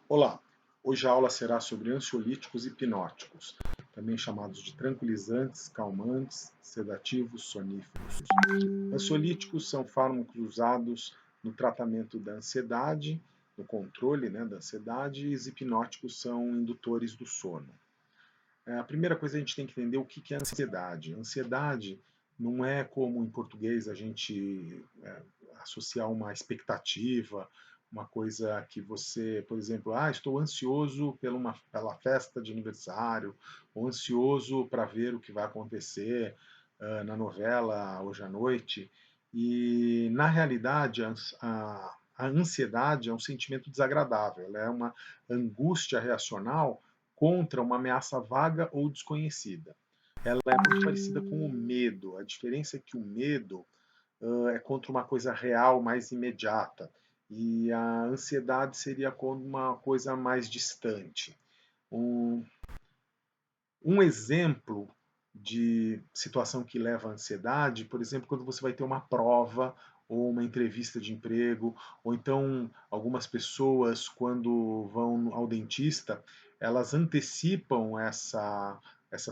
Olá, hoje a aula será sobre ansiolíticos e hipnóticos, também chamados de tranquilizantes, calmantes, sedativos, soníferos. Ansiolíticos são fármacos usados no tratamento da ansiedade, no controle, da ansiedade, e os hipnóticos são indutores do sono. A primeira coisa a gente tem que entender o que é ansiedade. Ansiedade não é como em português a gente associar uma expectativa, uma coisa que você, por exemplo, estou ansioso pela festa de aniversário, ou ansioso para ver o que vai acontecer na novela hoje à noite. E, na realidade, a ansiedade é um sentimento desagradável, ela é uma angústia reacional contra uma ameaça vaga ou desconhecida. Ela é muito parecida com o medo. A diferença é que o medo é contra uma coisa real, mais imediata. E a ansiedade seria como uma coisa mais distante. Um, um exemplo de situação que leva à ansiedade, por exemplo, quando você vai ter uma prova ou uma entrevista de emprego, ou então algumas pessoas, quando vão ao dentista, elas antecipam essa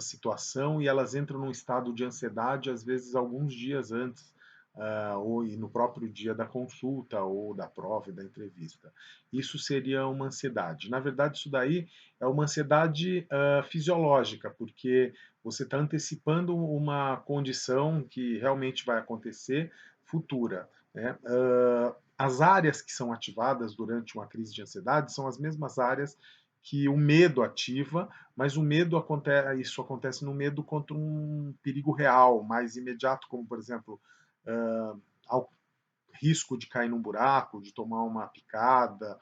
situação e elas entram num estado de ansiedade, às vezes alguns dias antes, ou no próprio dia da consulta, ou da prova e da entrevista. Isso seria uma ansiedade. Na verdade, isso daí é uma ansiedade fisiológica, porque você está antecipando uma condição que realmente vai acontecer futura. Né? As áreas que são ativadas durante uma crise de ansiedade são as mesmas áreas que o medo ativa, mas o medo isso acontece no medo contra um perigo real, mais imediato, como por exemplo, ao risco de cair num buraco, de tomar uma picada,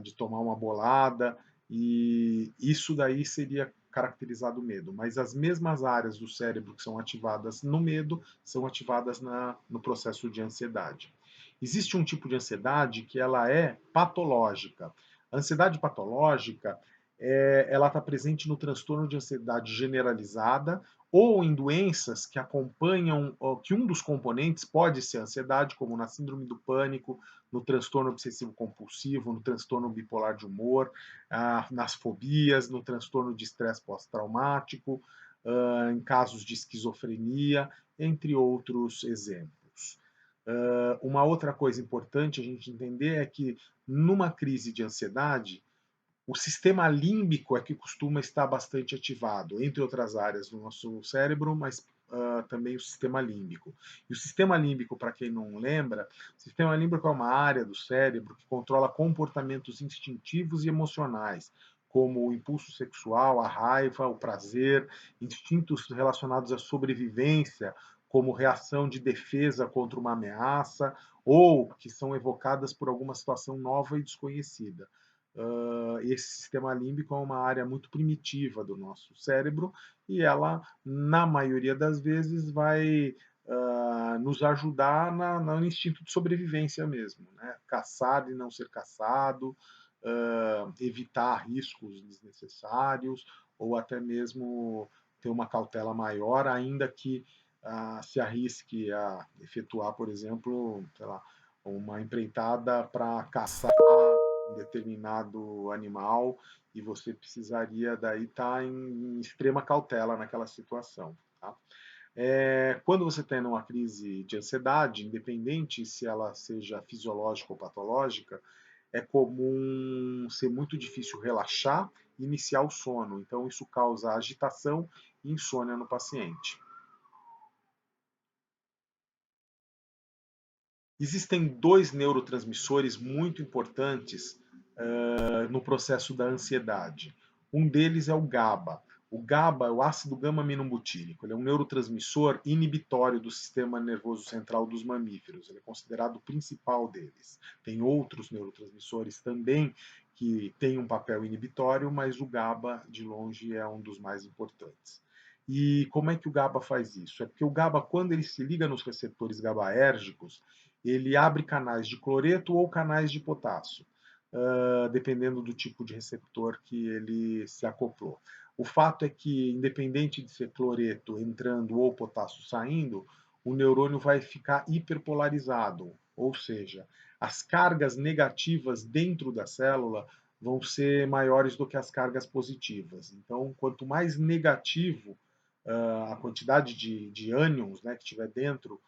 de tomar uma bolada, e isso daí seria caracterizado o medo. Mas as mesmas áreas do cérebro que são ativadas no medo são ativadas no processo de ansiedade. Existe um tipo de ansiedade que ela é patológica. A ansiedade patológica ela está presente no transtorno de ansiedade generalizada ou em doenças que acompanham, que um dos componentes pode ser a ansiedade, como na síndrome do pânico, no transtorno obsessivo compulsivo, no transtorno bipolar de humor, nas fobias, no transtorno de estresse pós-traumático, em casos de esquizofrenia, entre outros exemplos. Uma outra coisa importante a gente entender é que numa crise de ansiedade, o sistema límbico é que costuma estar bastante ativado, entre outras áreas do nosso cérebro, mas também o sistema límbico. E o sistema límbico, para quem não lembra, o sistema límbico é uma área do cérebro que controla comportamentos instintivos e emocionais, como o impulso sexual, a raiva, o prazer, instintos relacionados à sobrevivência, como reação de defesa contra uma ameaça, ou que são evocadas por alguma situação nova e desconhecida. Esse sistema límbico é uma área muito primitiva do nosso cérebro e ela, na maioria das vezes, vai nos ajudar no instinto de sobrevivência mesmo, né? Caçar e não ser caçado, evitar riscos desnecessários ou até mesmo ter uma cautela maior, ainda que se arrisque a efetuar, por exemplo, sei lá, uma empreitada para caçar um determinado animal e você precisaria daí estar em extrema cautela naquela situação. Tá? Quando você tem uma crise de ansiedade, independente se ela seja fisiológica ou patológica, é comum ser muito difícil relaxar e iniciar o sono. Então, isso causa agitação e insônia no paciente. Existem dois neurotransmissores muito importantes no processo da ansiedade. Um deles é o GABA. O GABA é o ácido gama-aminobutírico. Ele é um neurotransmissor inibitório do sistema nervoso central dos mamíferos. Ele é considerado o principal deles. Tem outros neurotransmissores também que têm um papel inibitório, mas o GABA, de longe, é um dos mais importantes. E como é que o GABA faz isso? É porque o GABA, quando ele se liga nos receptores GABAérgicos, ele abre canais de cloreto ou canais de potássio, dependendo do tipo de receptor que ele se acoplou. O fato é que, independente de ser cloreto entrando ou potássio saindo, o neurônio vai ficar hiperpolarizado, ou seja, as cargas negativas dentro da célula vão ser maiores do que as cargas positivas. Então, quanto mais negativo a quantidade de ânions, né, que tiver dentro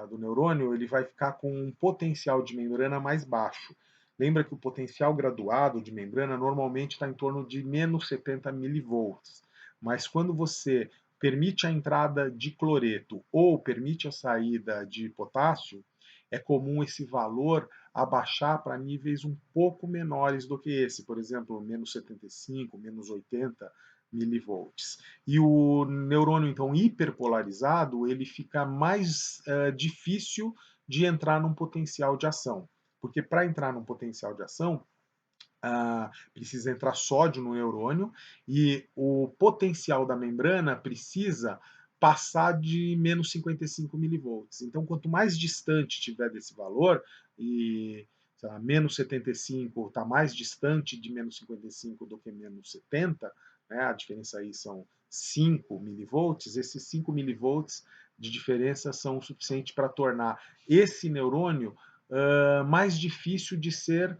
do neurônio, ele vai ficar com um potencial de membrana mais baixo. Lembra que o potencial graduado de membrana normalmente está em torno de menos 70 milivolts. Mas quando você permite a entrada de cloreto ou permite a saída de potássio, é comum esse valor abaixar para níveis um pouco menores do que esse, por exemplo, menos 75, menos 80 milivolts. E o neurônio, então, hiperpolarizado, ele fica mais difícil de entrar num potencial de ação. Porque para entrar num potencial de ação, precisa entrar sódio no neurônio e o potencial da membrana precisa passar de menos 55 milivolts. Então, quanto mais distante tiver desse valor, e sei lá, menos 75 está mais distante de menos 55 do que menos 70, né, a diferença aí são 5 milivolts, esses 5 milivolts de diferença são o suficiente para tornar esse neurônio mais difícil de ser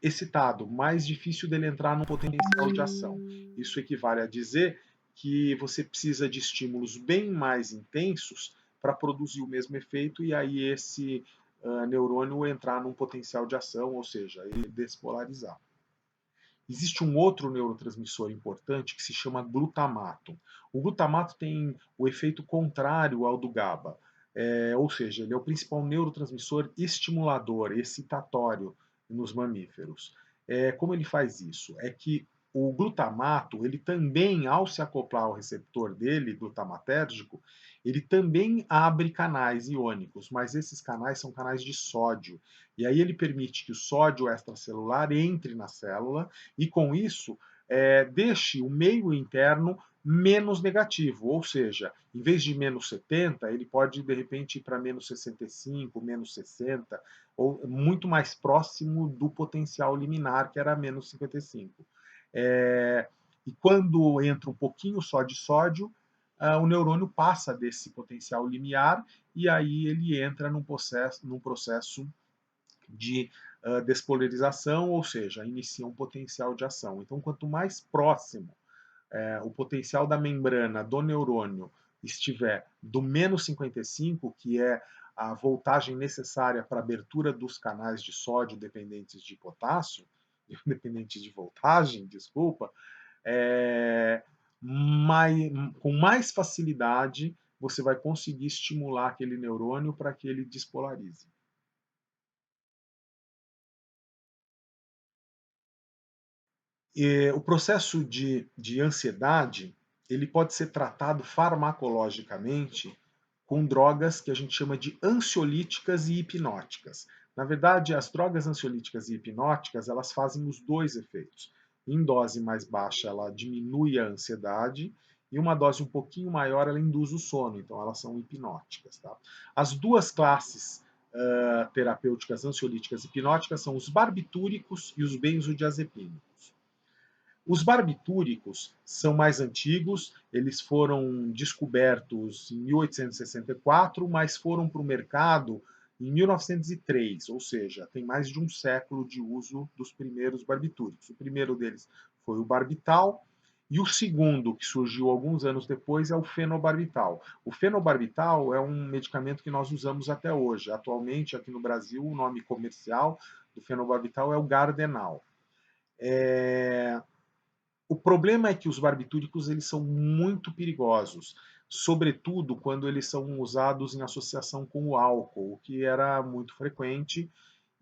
excitado, mais difícil dele entrar no potencial de ação. Isso equivale a dizer que você precisa de estímulos bem mais intensos para produzir o mesmo efeito e aí esse neurônio entrar num potencial de ação, ou seja, ele despolarizar. Existe um outro neurotransmissor importante que se chama glutamato. O glutamato tem o efeito contrário ao do GABA, ou seja, ele é o principal neurotransmissor estimulador, excitatório nos mamíferos. Como ele faz isso? É que o glutamato, ele também, ao se acoplar ao receptor dele, glutamatérgico, ele também abre canais iônicos, mas esses canais são canais de sódio. E aí ele permite que o sódio extracelular entre na célula e, com isso, deixe o meio interno menos negativo, ou seja, em vez de menos 70, ele pode de repente ir para menos 65, menos 60, ou muito mais próximo do potencial liminar, que era menos 55. E quando entra um pouquinho só de sódio, o neurônio passa desse potencial limiar e aí ele entra num processo de despolarização, ou seja, inicia um potencial de ação. Então, quanto mais próximo o potencial da membrana do neurônio estiver do menos 55, que é a voltagem necessária para a abertura dos canais de sódio dependentes de potássio, dependentes de voltagem, desculpa, é, mais, com mais facilidade você vai conseguir estimular aquele neurônio para que ele despolarize. O processo de ansiedade ele pode ser tratado farmacologicamente com drogas que a gente chama de ansiolíticas e hipnóticas. Na verdade, as drogas ansiolíticas e hipnóticas elas fazem os dois efeitos. Em dose mais baixa, ela diminui a ansiedade e uma dose um pouquinho maior, ela induz o sono. Então, elas são hipnóticas. Tá? As duas classes terapêuticas ansiolíticas e hipnóticas são os barbitúricos e os benzodiazepínicos. Os barbitúricos são mais antigos, eles foram descobertos em 1864, mas foram para o mercado em 1903, ou seja, tem mais de um século de uso dos primeiros barbitúricos. O primeiro deles foi o barbital, e o segundo, que surgiu alguns anos depois, é o fenobarbital. O fenobarbital é um medicamento que nós usamos até hoje. Atualmente, aqui no Brasil, o nome comercial do fenobarbital é o Gardenal. O problema é que os barbitúricos eles são muito perigosos, sobretudo quando eles são usados em associação com o álcool, o que era muito frequente,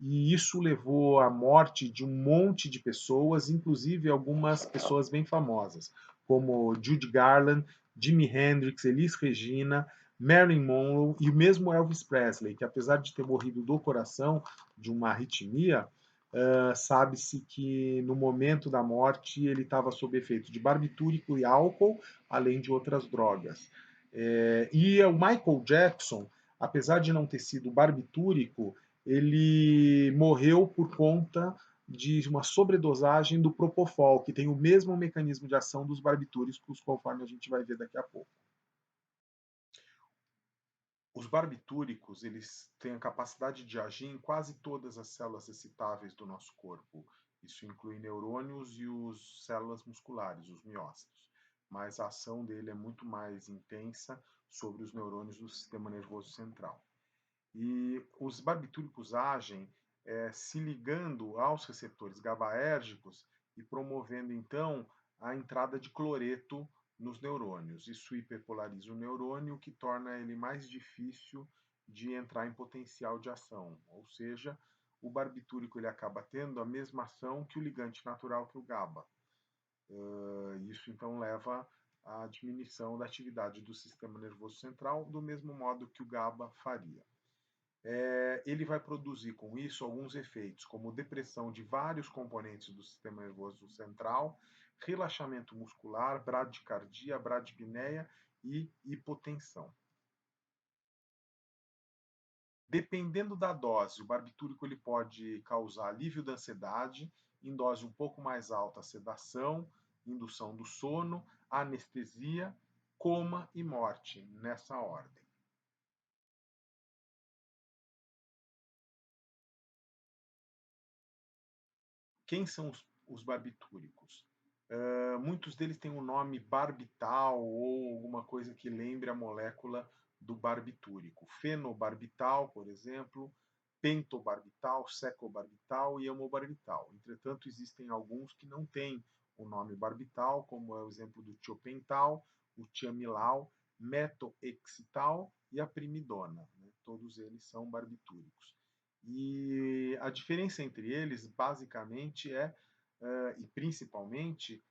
e isso levou à morte de um monte de pessoas, inclusive algumas pessoas bem famosas, como Judy Garland, Jimi Hendrix, Elis Regina, Marilyn Monroe e o mesmo Elvis Presley, que apesar de ter morrido do coração de uma arritmia, sabe-se que no momento da morte ele estava sob efeito de barbitúrico e álcool, além de outras drogas. E o Michael Jackson, apesar de não ter sido barbitúrico, ele morreu por conta de uma sobredosagem do Propofol, que tem o mesmo mecanismo de ação dos barbitúricos, conforme a gente vai ver daqui a pouco. Os barbitúricos, eles têm a capacidade de agir em quase todas as células excitáveis do nosso corpo. Isso inclui neurônios e os células musculares, os miócitos. Mas a ação dele é muito mais intensa sobre os neurônios do sistema nervoso central. E os barbitúricos agem se ligando aos receptores GABAérgicos e promovendo então a entrada de cloreto nos neurônios. Isso hiperpolariza o neurônio, o que torna ele mais difícil de entrar em potencial de ação. Ou seja, o barbitúrico ele acaba tendo a mesma ação que o ligante natural que o GABA. Isso então leva à diminuição da atividade do sistema nervoso central, do mesmo modo que o GABA faria. Ele vai produzir com isso alguns efeitos, como depressão de vários componentes do sistema nervoso central, relaxamento muscular, bradicardia, bradipneia e hipotensão. Dependendo da dose, o barbitúrico ele pode causar alívio da ansiedade, em dose um pouco mais alta, sedação, indução do sono, anestesia, coma e morte, nessa ordem. Quem são os barbitúricos? Muitos deles têm o nome barbital ou alguma coisa que lembre a molécula do barbitúrico. Fenobarbital, por exemplo, pentobarbital, secobarbital e amobarbital. Entretanto, existem alguns que não têm o nome barbital, como é o exemplo do tiopental, o tiamilau, metohexital e a primidona. Né? Todos eles são barbitúricos. E a diferença entre eles, basicamente, e principalmente,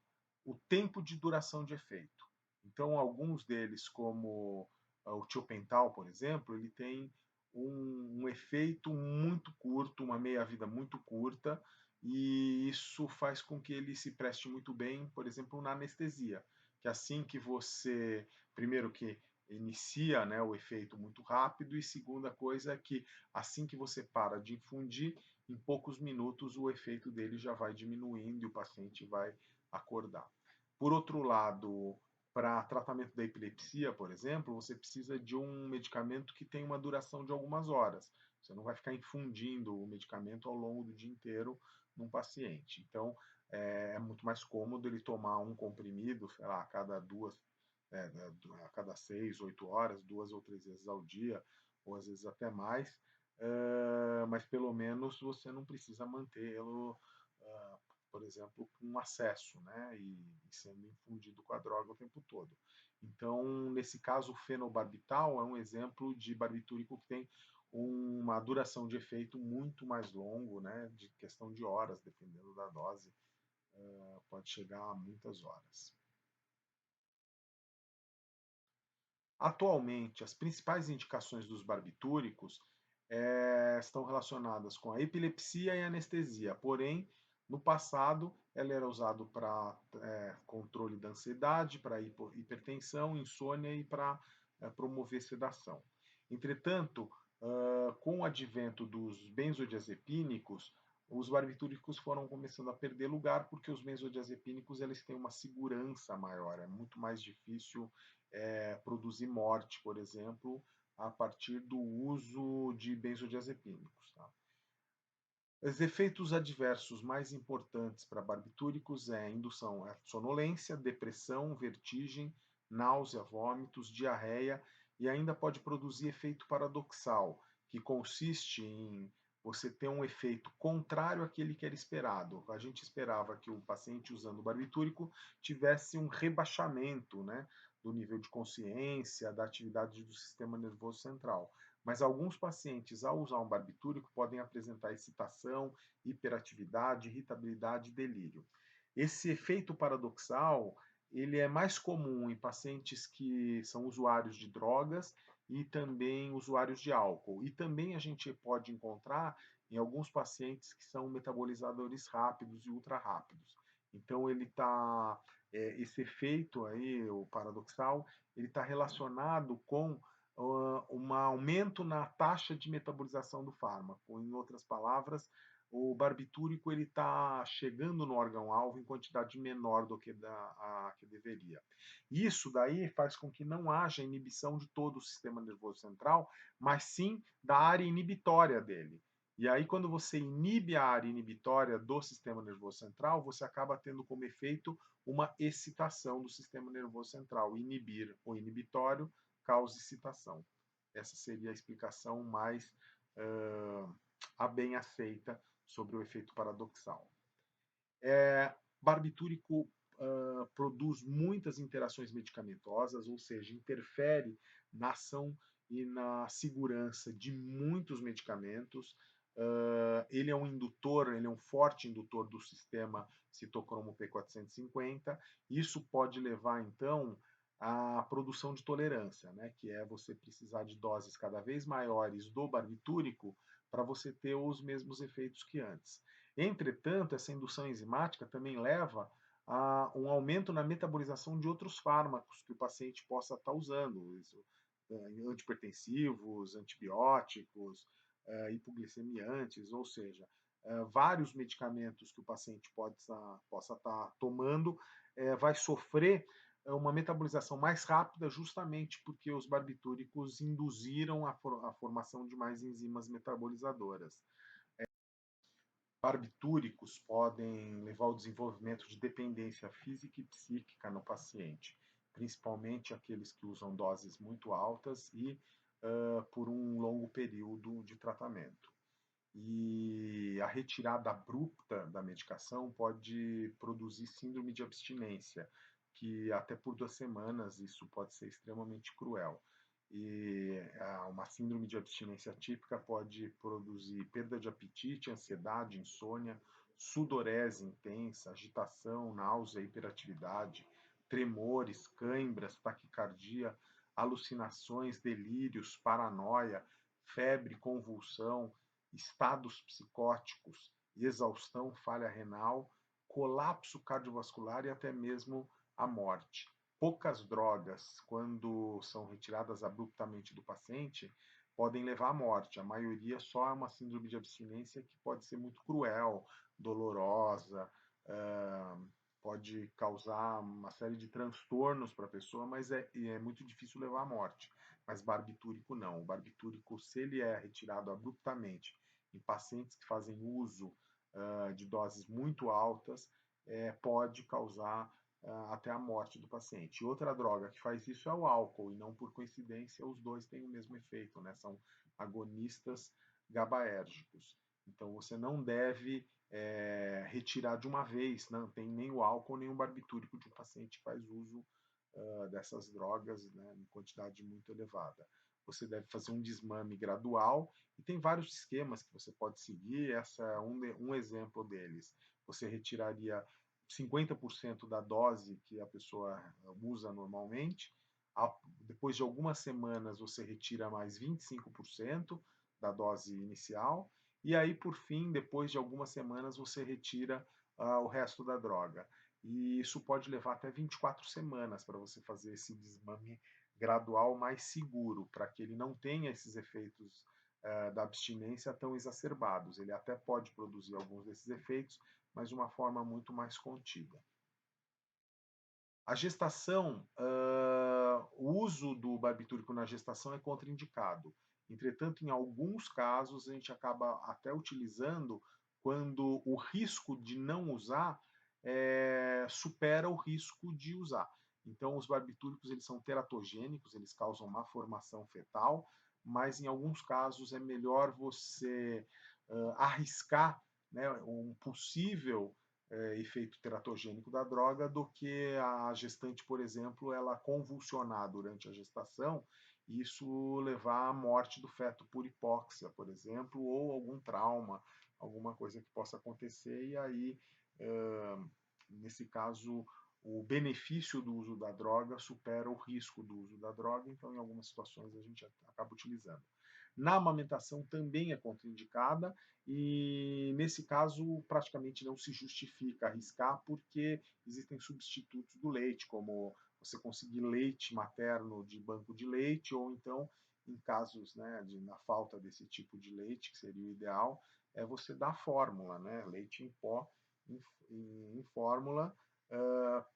o tempo de duração de efeito. Então, alguns deles, como o tiopental, por exemplo, ele tem um efeito muito curto, uma meia-vida muito curta, e isso faz com que ele se preste muito bem, por exemplo, na anestesia, que assim que você, primeiro que inicia, né, o efeito muito rápido, e segunda coisa é que assim que você para de infundir, em poucos minutos o efeito dele já vai diminuindo e o paciente vai acordar. Por outro lado, para tratamento da epilepsia, por exemplo, você precisa de um medicamento que tem uma duração de algumas horas. Você não vai ficar infundindo o medicamento ao longo do dia inteiro num paciente. Então, é muito mais cômodo ele tomar um comprimido, sei lá, a cada a cada 6, 8 horas, 2 ou 3 vezes ao dia, ou às vezes até mais, mas pelo menos você não precisa mantê-lo, por exemplo, com acesso, né, e sendo infundido com a droga o tempo todo. Então, nesse caso, o fenobarbital é um exemplo de barbitúrico que tem uma duração de efeito muito mais longo, né, de questão de horas, dependendo da dose, pode chegar a muitas horas. Atualmente, as principais indicações dos barbitúricos estão relacionadas com a epilepsia e anestesia, porém, no passado, ela era usado para controle da ansiedade, para hipertensão, insônia e para promover sedação. Entretanto, com o advento dos benzodiazepínicos, os barbitúricos foram começando a perder lugar porque os benzodiazepínicos eles têm uma segurança maior, é muito mais difícil produzir morte, por exemplo, a partir do uso de benzodiazepínicos. Tá? Os efeitos adversos mais importantes para barbitúricos é a indução à sonolência, depressão, vertigem, náusea, vômitos, diarreia e ainda pode produzir efeito paradoxal, que consiste em você ter um efeito contrário àquele que era esperado. A gente esperava que o paciente usando o barbitúrico tivesse um rebaixamento, né, do nível de consciência, da atividade do sistema nervoso central. Mas alguns pacientes, ao usar um barbitúrico, podem apresentar excitação, hiperatividade, irritabilidade e delírio. Esse efeito paradoxal, ele é mais comum em pacientes que são usuários de drogas e também usuários de álcool. E também a gente pode encontrar em alguns pacientes que são metabolizadores rápidos e ultra rápidos. Então ele está esse efeito aí, o paradoxal, ele está relacionado com um aumento na taxa de metabolização do fármaco. Em outras palavras, o barbitúrico ele está chegando no órgão-alvo em quantidade menor do que, que deveria. Isso daí faz com que não haja inibição de todo o sistema nervoso central, mas sim da área inibitória dele. E aí, quando você inibe a área inibitória do sistema nervoso central, você acaba tendo como efeito uma excitação do sistema nervoso central. Inibir o inibitório causa excitação. Essa seria a explicação mais a bem aceita sobre o efeito paradoxal. Barbitúrico produz muitas interações medicamentosas, ou seja, interfere na ação e na segurança de muitos medicamentos. Ele é um indutor, ele é um forte indutor do sistema citocromo P450. Isso pode levar, então, à produção de tolerância, né, que é você precisar de doses cada vez maiores do barbitúrico para você ter os mesmos efeitos que antes. Entretanto, essa indução enzimática também leva a um aumento na metabolização de outros fármacos que o paciente possa estar usando, antipertensivos, antibióticos, hipoglicemiantes, ou seja, vários medicamentos que o paciente possa estar tomando vai sofrer uma metabolização mais rápida justamente porque os barbitúricos induziram a formação de mais enzimas metabolizadoras. Barbitúricos podem levar ao desenvolvimento de dependência física e psíquica no paciente, principalmente aqueles que usam doses muito altas e por um longo período de tratamento. E a retirada abrupta da medicação pode produzir síndrome de abstinência, que até por 2 semanas isso pode ser extremamente cruel. E uma síndrome de abstinência típica pode produzir perda de apetite, ansiedade, insônia, sudorese intensa, agitação, náusea, hiperatividade, tremores, cãibras, taquicardia, alucinações, delírios, paranoia, febre, convulsão, estados psicóticos, exaustão, falha renal, colapso cardiovascular e até mesmo a morte. Poucas drogas, quando são retiradas abruptamente do paciente, podem levar à morte. A maioria só é uma síndrome de abstinência que pode ser muito cruel, dolorosa, pode causar uma série de transtornos para a pessoa, mas é muito difícil levar à morte. Mas barbitúrico não. O barbitúrico, se ele é retirado abruptamente em pacientes que fazem uso de doses muito altas, pode causar até a morte do paciente. Outra droga que faz isso é o álcool, e não por coincidência os dois têm o mesmo efeito, né? São agonistas GABAérgicos. Então você não deve retirar de uma vez, não tem nem o álcool nem o barbitúrico de um paciente que faz uso dessas drogas, né, em quantidade muito elevada. Você deve fazer um desmame gradual e tem vários esquemas que você pode seguir. Essa é um exemplo deles. Você retiraria 50% da dose que a pessoa usa normalmente. Depois de algumas semanas, você retira mais 25% da dose inicial. E aí, por fim, depois de algumas semanas, você retira o resto da droga. E isso pode levar até 24 semanas para você fazer esse desmame gradual mais seguro, para que ele não tenha esses efeitos da abstinência tão exacerbados. Ele até pode produzir alguns desses efeitos, mas de uma forma muito mais contida. A gestação, o uso do barbitúrico na gestação é contraindicado. Entretanto, em alguns casos, a gente acaba até utilizando quando o risco de não usar supera o risco de usar. Então, os barbitúricos eles são teratogênicos, eles causam má formação fetal, mas em alguns casos é melhor você arriscar, né, um possível efeito teratogênico da droga do que a gestante, por exemplo, ela convulsionar durante a gestação e isso levar à morte do feto por hipóxia, por exemplo, ou algum trauma, alguma coisa que possa acontecer e aí, nesse caso, o benefício do uso da droga supera o risco do uso da droga, então em algumas situações a gente acaba utilizando. Na amamentação também é contraindicada e nesse caso praticamente não se justifica arriscar porque existem substitutos do leite, como você conseguir leite materno de banco de leite ou então em casos, né, na falta desse tipo de leite, que seria o ideal, é você dar fórmula, né, leite em pó em fórmula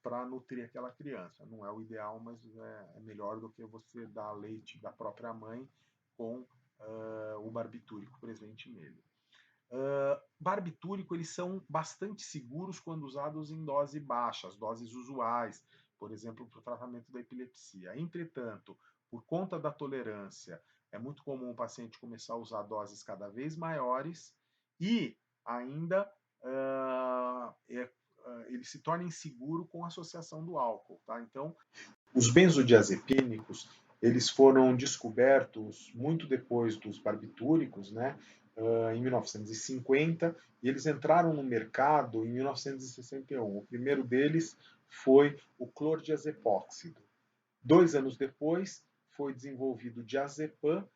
para nutrir aquela criança. Não é o ideal, mas é melhor do que você dar leite da própria mãe com o barbitúrico presente nele. Barbitúrico, eles são bastante seguros quando usados em dose baixa, as doses usuais, por exemplo, para o tratamento da epilepsia. Entretanto, por conta da tolerância, é muito comum o paciente começar a usar doses cada vez maiores e ainda ele se torna inseguro com a associação do álcool. Tá? Então, os benzodiazepínicos, eles foram descobertos muito depois dos barbitúricos, né, em 1950, e eles entraram no mercado em 1961. O primeiro deles foi o clordiazepóxido. 2 anos depois, foi desenvolvido o diazepam,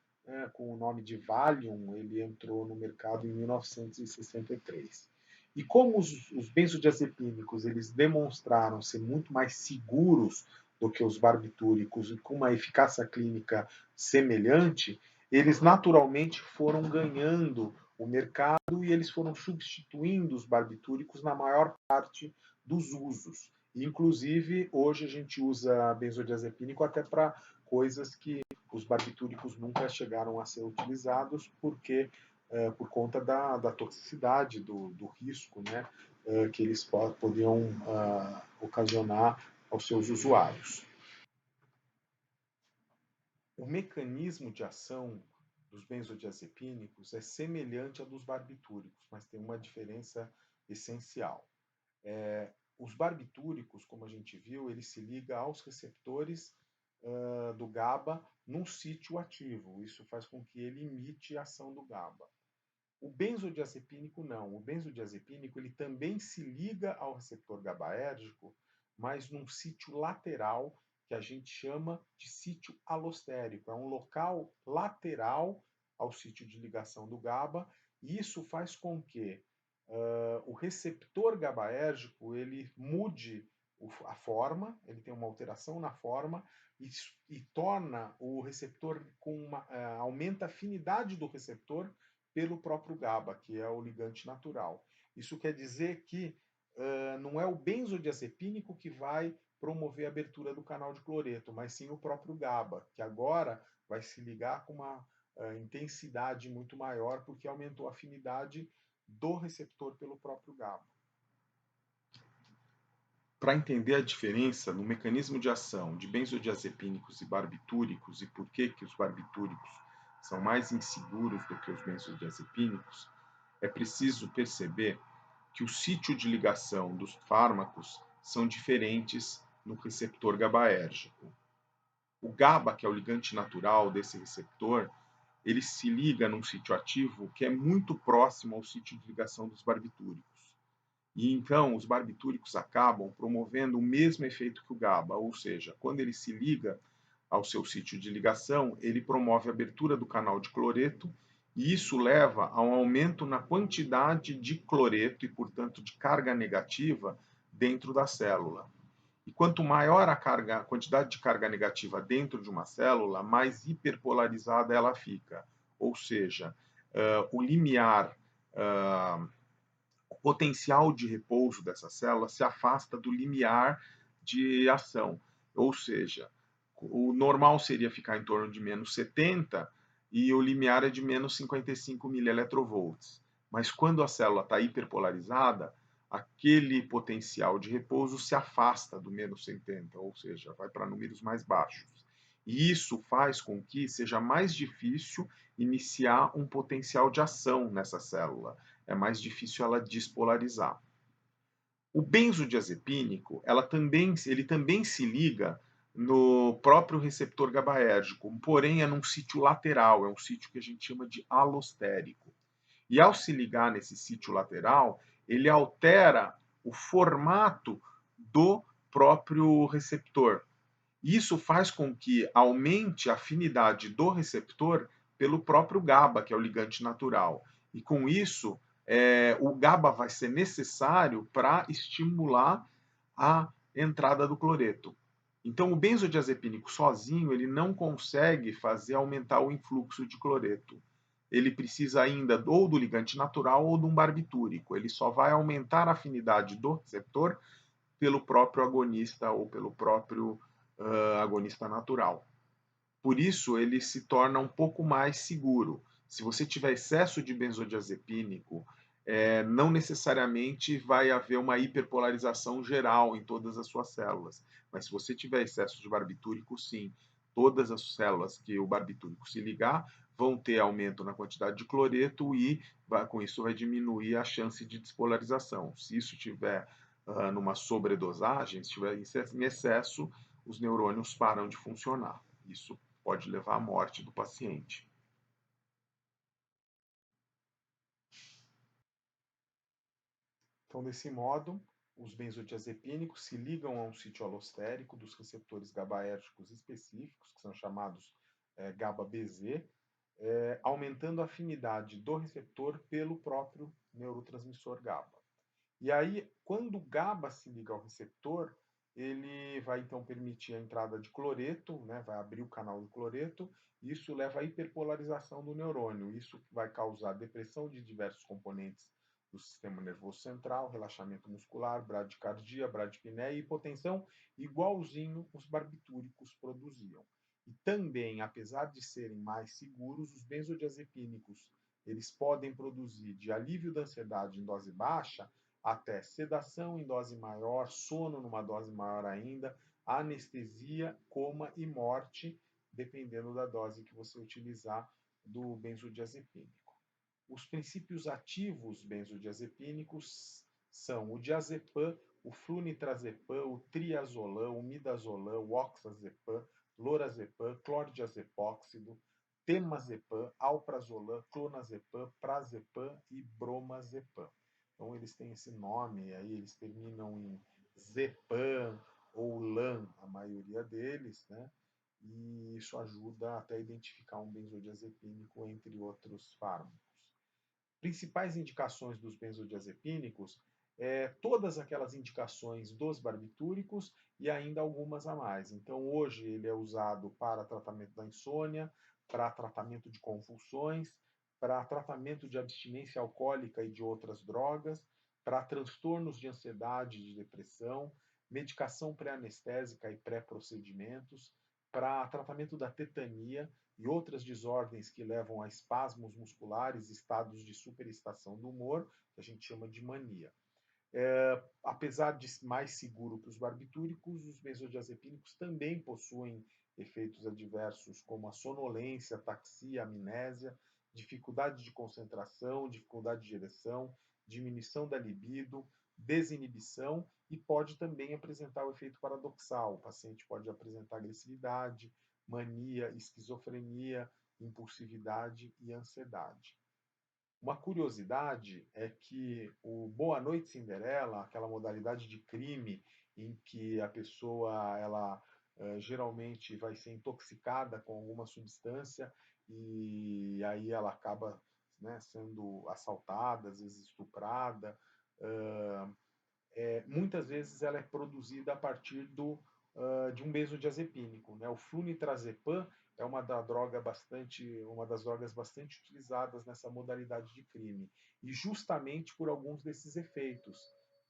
com o nome de Valium, ele entrou no mercado em 1963. E como os benzodiazepínicos eles demonstraram ser muito mais seguros do que os barbitúricos e com uma eficácia clínica semelhante, eles naturalmente foram ganhando o mercado e eles foram substituindo os barbitúricos na maior parte dos usos. Inclusive, hoje a gente usa benzodiazepínico até para coisas que os barbitúricos nunca chegaram a ser utilizados, porque por conta da toxicidade, do risco, né, que eles podiam ocasionar aos seus usuários. O mecanismo de ação dos benzodiazepínicos é semelhante ao dos barbitúricos, mas tem uma diferença essencial. Os barbitúricos, como a gente viu, ele se liga aos receptores do GABA num sítio ativo. Isso faz com que ele imite a ação do GABA. O benzodiazepínico não. O benzodiazepínico ele também se liga ao receptor GABAérgico, mas num sítio lateral que a gente chama de sítio alostérico. É um local lateral ao sítio de ligação do GABA, e isso faz com que o receptor GABAérgico ele mude a forma, ele tem uma alteração na forma e torna o receptor aumenta a afinidade do receptor pelo próprio GABA, que é o ligante natural. Isso quer dizer que não é o benzodiazepínico que vai promover a abertura do canal de cloreto, mas sim o próprio GABA, que agora vai se ligar com uma intensidade muito maior, porque aumentou a afinidade do receptor pelo próprio GABA. Para entender a diferença no mecanismo de ação de benzodiazepínicos e barbitúricos e por que os barbitúricos são mais inseguros do que os benzodiazepínicos, é preciso perceber que o sítio de ligação dos fármacos são diferentes no receptor GABAérgico. O GABA, que é o ligante natural desse receptor, ele se liga num sítio ativo que é muito próximo ao sítio de ligação dos barbitúricos. E então os barbitúricos acabam promovendo o mesmo efeito que o GABA, ou seja, quando ele se liga ao seu sítio de ligação, ele promove a abertura do canal de cloreto, e isso leva a um aumento na quantidade de cloreto e, portanto, de carga negativa dentro da célula. E quanto maior a quantidade de carga negativa dentro de uma célula, mais hiperpolarizada ela fica. Ou seja, o limiar, o potencial de repouso dessa célula se afasta do limiar de ação. Ou seja, o normal seria ficar em torno de menos 70 e o limiar é de menos 55 milielectrovolts. Mas quando a célula está hiperpolarizada, aquele potencial de repouso se afasta do menos 70, ou seja, vai para números mais baixos. E isso faz com que seja mais difícil iniciar um potencial de ação nessa célula. É mais difícil ela despolarizar. O benzodiazepínico, ele também se liga no próprio receptor GABAérgico, porém é num sítio lateral, é um sítio que a gente chama de alostérico. E ao se ligar nesse sítio lateral, ele altera o formato do próprio receptor. Isso faz com que aumente a afinidade do receptor pelo próprio GABA, que é o ligante natural. E com isso, o GABA vai ser necessário para estimular a entrada do cloreto. Então, o benzodiazepínico sozinho ele não consegue fazer aumentar o influxo de cloreto. Ele precisa ainda ou do ligante natural ou de um barbitúrico. Ele só vai aumentar a afinidade do receptor pelo próprio agonista ou pelo próprio agonista natural. Por isso, ele se torna um pouco mais seguro. Se você tiver excesso de benzodiazepínico, não necessariamente vai haver uma hiperpolarização geral em todas as suas células. Mas se você tiver excesso de barbitúrico, sim, todas as células que o barbitúrico se ligar vão ter aumento na quantidade de cloreto e com isso vai diminuir a chance de despolarização. Se isso tiver numa sobredosagem, se estiver em excesso, os neurônios param de funcionar. Isso pode levar à morte do paciente. Então, desse modo, os benzodiazepínicos se ligam a um sítio alostérico dos receptores GABAérgicos específicos, que são chamados GABA-BZ, aumentando a afinidade do receptor pelo próprio neurotransmissor GABA. E aí, quando o GABA se liga ao receptor, ele vai então permitir a entrada de cloreto, né, vai abrir o canal do cloreto, e isso leva à hiperpolarização do neurônio. Isso vai causar depressão de diversos componentes do sistema nervoso central, relaxamento muscular, bradicardia, bradipneia e hipotensão, igualzinho os barbitúricos produziam. E também, apesar de serem mais seguros, os benzodiazepínicos eles podem produzir de alívio da ansiedade em dose baixa até sedação em dose maior, sono numa dose maior ainda, anestesia, coma e morte, dependendo da dose que você utilizar do benzodiazepínico. Os princípios ativos benzodiazepínicos são o diazepam, o flunitrazepam, o triazolam, o midazolam, o oxazepam, lorazepam, clordiazepóxido, temazepam, alprazolam, clonazepam, prazepam e bromazepam. Então eles têm esse nome, aí eles terminam em zepam ou lan, a maioria deles, né? E isso ajuda até a identificar um benzodiazepínico entre outros fármacos. Principais indicações dos benzodiazepínicos todas aquelas indicações dos barbitúricos e ainda algumas a mais. Então, hoje ele é usado para tratamento da insônia, para tratamento de convulsões, para tratamento de abstinência alcoólica e de outras drogas, para transtornos de ansiedade e de depressão, medicação pré-anestésica e pré-procedimentos, para tratamento da tetania e outras desordens que levam a espasmos musculares, estados de superestação do humor, que a gente chama de mania. Apesar de mais seguro que os barbitúricos, os benzodiazepínicos também possuem efeitos adversos como a sonolência, ataxia, amnésia, dificuldade de concentração, dificuldade de ereção, diminuição da libido, desinibição e pode também apresentar o efeito paradoxal. O paciente pode apresentar agressividade, mania, esquizofrenia, impulsividade e ansiedade. Uma curiosidade é que o Boa Noite Cinderela, aquela modalidade de crime em que a pessoa ela geralmente vai ser intoxicada com alguma substância e aí ela acaba, né, sendo assaltada, às vezes estuprada. Muitas vezes ela é produzida a partir de um benzodiazepínico, né? O flunitrazepam é uma das drogas bastante utilizadas nessa modalidade de crime, e justamente por alguns desses efeitos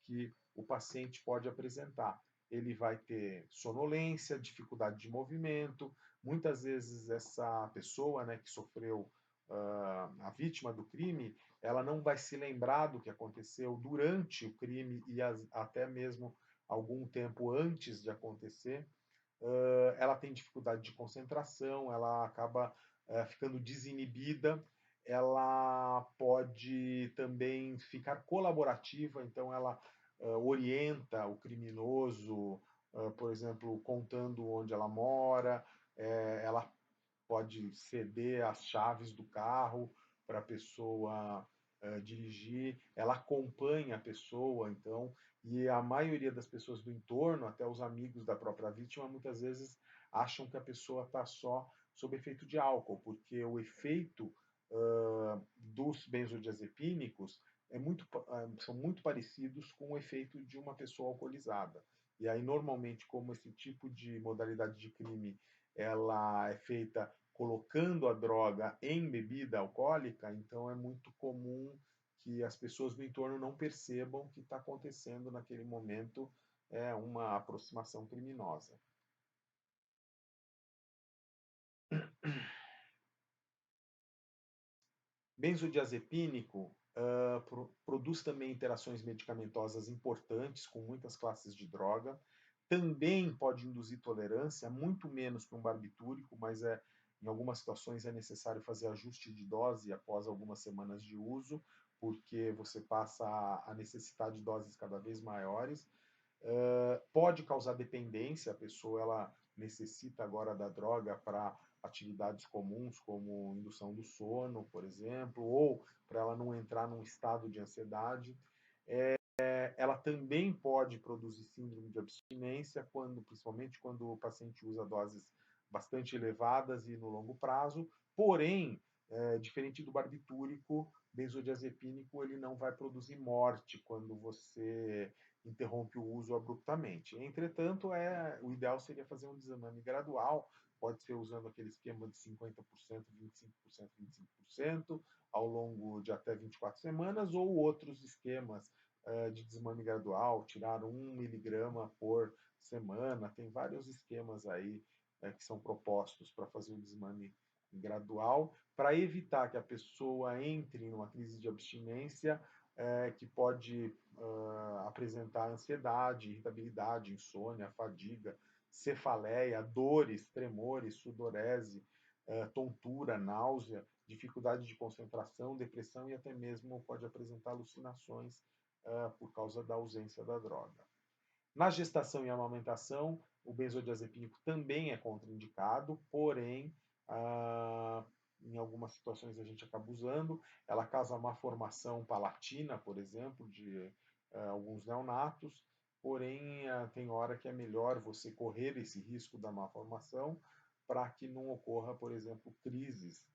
que o paciente pode apresentar. Ele vai ter sonolência, dificuldade de movimento, muitas vezes essa pessoa, né, que sofreu a vítima do crime, ela não vai se lembrar do que aconteceu durante o crime e até mesmo algum tempo antes de acontecer. Ela tem dificuldade de concentração, ela acaba ficando desinibida, ela pode também ficar colaborativa, então ela orienta o criminoso, por exemplo, contando onde ela mora, ela pode ceder as chaves do carro para a pessoa dirigir, ela acompanha a pessoa, então, e a maioria das pessoas do entorno, até os amigos da própria vítima, muitas vezes acham que a pessoa está só sob efeito de álcool, porque o efeito dos benzodiazepínicos são muito parecidos com o efeito de uma pessoa alcoolizada. E aí, normalmente, como esse tipo de modalidade de crime ela é feita colocando a droga em bebida alcoólica, então é muito comum que as pessoas do entorno não percebam que está acontecendo naquele momento uma aproximação criminosa. Benzodiazepínico produz também interações medicamentosas importantes com muitas classes de droga. Também pode induzir tolerância, muito menos que um barbitúrico, mas em algumas situações é necessário fazer ajuste de dose após algumas semanas de uso, porque você passa a necessitar de doses cada vez maiores. Pode causar dependência, a pessoa ela necessita agora da droga para atividades comuns, como indução do sono, por exemplo, ou para ela não entrar num estado de ansiedade. Ela também pode produzir síndrome de abstinência, principalmente quando o paciente usa doses bastante elevadas e no longo prazo. Porém, diferente do barbitúrico, benzodiazepínico ele não vai produzir morte quando você interrompe o uso abruptamente. Entretanto, o ideal seria fazer um desmame gradual, pode ser usando aquele esquema de 50%, 25%, 25%, ao longo de até 24 semanas, ou outros esquemas de desmame gradual, tirar 1 miligrama por semana. Tem vários esquemas aí que são propostos para fazer o desmame gradual, para evitar que a pessoa entre numa crise de abstinência que pode apresentar ansiedade, irritabilidade, insônia, fadiga, cefaleia, dores, tremores, sudorese, tontura, náusea, dificuldade de concentração, depressão e até mesmo pode apresentar alucinações por causa da ausência da droga. Na gestação e amamentação, o benzodiazepínico também é contraindicado, porém, em algumas situações a gente acaba usando. Ela causa uma formação palatina, por exemplo, de alguns neonatos, porém, tem hora que é melhor você correr esse risco da má formação para que não ocorra, por exemplo, crises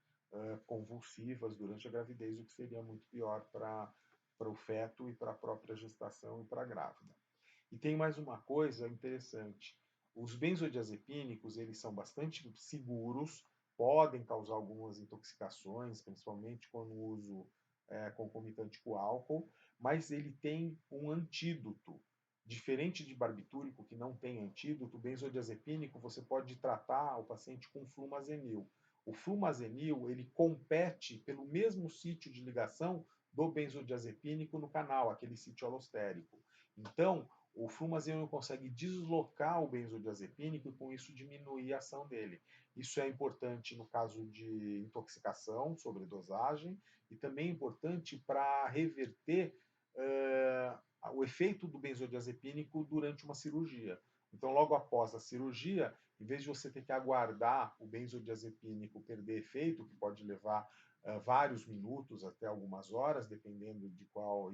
convulsivas durante a gravidez, o que seria muito pior para o feto e para a própria gestação e para a grávida. E tem mais uma coisa interessante. Os benzodiazepínicos, eles são bastante seguros, podem causar algumas intoxicações, principalmente quando o uso concomitante com álcool, mas ele tem um antídoto. Diferente de barbitúrico, que não tem antídoto, o benzodiazepínico você pode tratar o paciente com flumazenil. O flumazenil, ele compete pelo mesmo sítio de ligação do benzodiazepínico no canal, aquele sítio alostérico. Então, o flumazenil consegue deslocar o benzodiazepínico e com isso diminuir a ação dele. Isso é importante no caso de intoxicação, sobredosagem, e também é importante para reverter o efeito do benzodiazepínico durante uma cirurgia. Então, logo após a cirurgia, em vez de você ter que aguardar o benzodiazepínico perder efeito, que pode levar vários minutos até algumas horas, dependendo de qual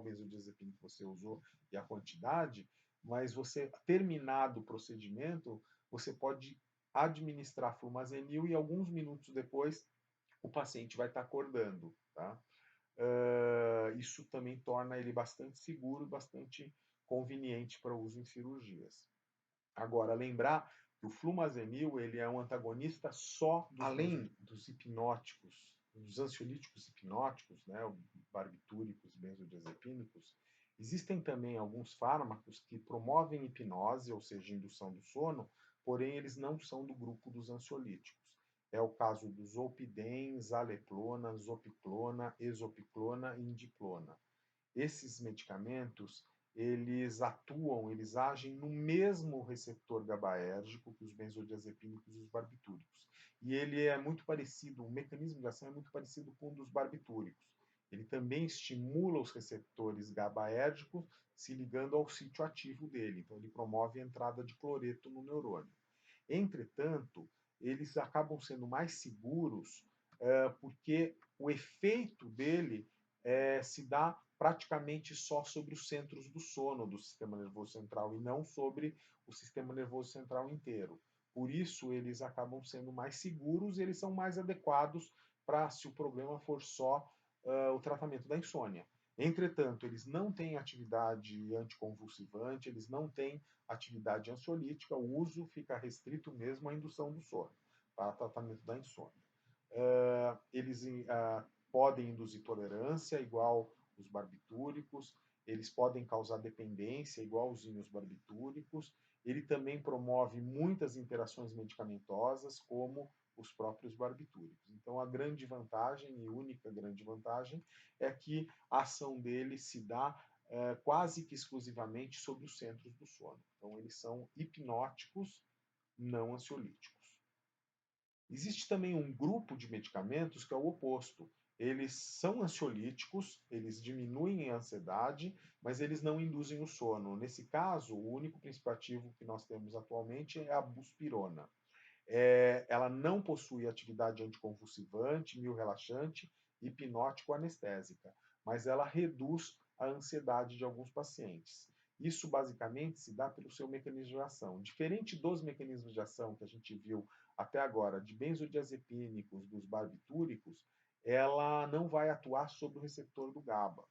benzodiazepínico você usou e a quantidade, mas você, terminado o procedimento, você pode administrar flumazenil e alguns minutos depois o paciente vai estar acordando. Tá? Isso também torna ele bastante seguro e bastante conveniente para uso em cirurgias. Agora, lembrar que o flumazenil ele é um antagonista só além dos hipnóticos, dos ansiolíticos hipnóticos, né, barbitúricos, benzodiazepínicos. Existem também alguns fármacos que promovem hipnose, ou seja, indução do sono, porém eles não são do grupo dos ansiolíticos. É o caso do zolpidem, zaleplona, zopiclona, exopiclona e indiplona. Esses medicamentos, eles agem no mesmo receptor GABAérgico que os benzodiazepínicos e os barbitúricos. E ele é muito parecido, o mecanismo de ação é muito parecido com o dos barbitúricos. Ele também estimula os receptores GABAérgicos se ligando ao sítio ativo dele. Então, ele promove a entrada de cloreto no neurônio. Entretanto, eles acabam sendo mais seguros porque o efeito dele se dá praticamente só sobre os centros do sono do sistema nervoso central e não sobre o sistema nervoso central inteiro. Por isso, eles acabam sendo mais seguros e eles são mais adequados para, se o problema for só o tratamento da insônia. Entretanto, eles não têm atividade anticonvulsivante, eles não têm atividade ansiolítica, o uso fica restrito mesmo à indução do sono, para tratamento da insônia. Eles podem induzir tolerância, igual os barbitúricos, eles podem causar dependência, igualzinho os barbitúricos. Ele também promove muitas interações medicamentosas, como os próprios barbitúricos. Então, a grande vantagem, e única grande vantagem, é que a ação dele se dá quase que exclusivamente sobre os centros do sono. Então, eles são hipnóticos, não ansiolíticos. Existe também um grupo de medicamentos que é o oposto. Eles são ansiolíticos, eles diminuem a ansiedade, mas eles não induzem o sono. Nesse caso, o único princípio ativo que nós temos atualmente é a buspirona. Ela não possui atividade anticonvulsivante, miorrelaxante, hipnótico anestésica, mas ela reduz a ansiedade de alguns pacientes. Isso basicamente se dá pelo seu mecanismo de ação. Diferente dos mecanismos de ação que a gente viu até agora, de benzodiazepínicos, dos barbitúricos, ela não vai atuar sobre o receptor do GABA.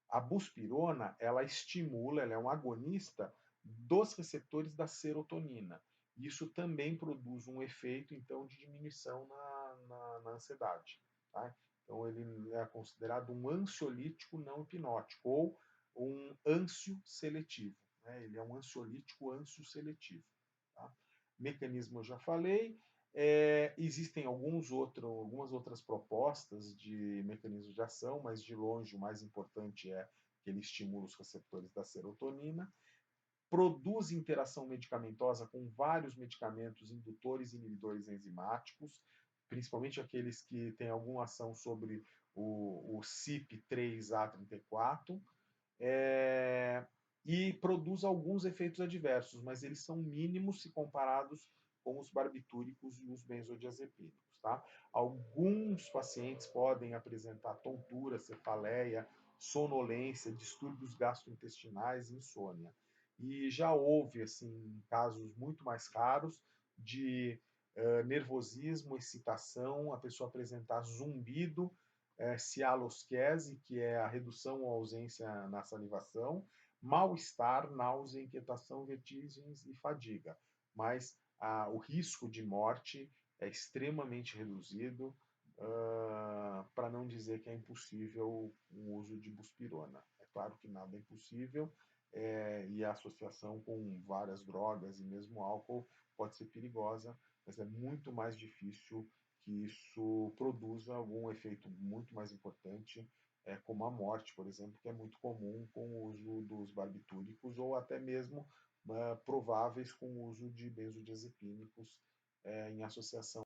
A buspirona, ela estimula, ela é um agonista dos receptores da serotonina. Isso também produz um efeito, então, de diminuição na ansiedade. Tá? Então, ele é considerado um ansiolítico não hipnótico, ou um ânsio seletivo. Né? Ele é um ansiolítico ânsio seletivo. Tá? Mecanismo eu já falei. Existem algumas outras propostas de mecanismos de ação, mas de longe o mais importante é que ele estimula os receptores da serotonina, produz interação medicamentosa com vários medicamentos indutores e inibidores enzimáticos, principalmente aqueles que têm alguma ação sobre o CYP3A34, e produz alguns efeitos adversos, mas eles são mínimos se comparados com os barbitúricos e os benzodiazepínicos. Tá? Alguns pacientes podem apresentar tontura, cefaleia, sonolência, distúrbios gastrointestinais, insônia. E já houve assim casos muito mais raros de nervosismo, excitação, a pessoa apresentar zumbido, cialosquese, que é a redução ou ausência na salivação, mal-estar, náusea, inquietação, vertigens e fadiga. Mas o risco de morte é extremamente reduzido, para não dizer que é impossível o uso de buspirona. É claro que nada é impossível, e a associação com várias drogas e mesmo álcool pode ser perigosa, mas é muito mais difícil que isso produza algum efeito muito mais importante, como a morte, por exemplo, que é muito comum com o uso dos barbitúricos ou até mesmo prováveis com o uso de benzodiazepínicos em associação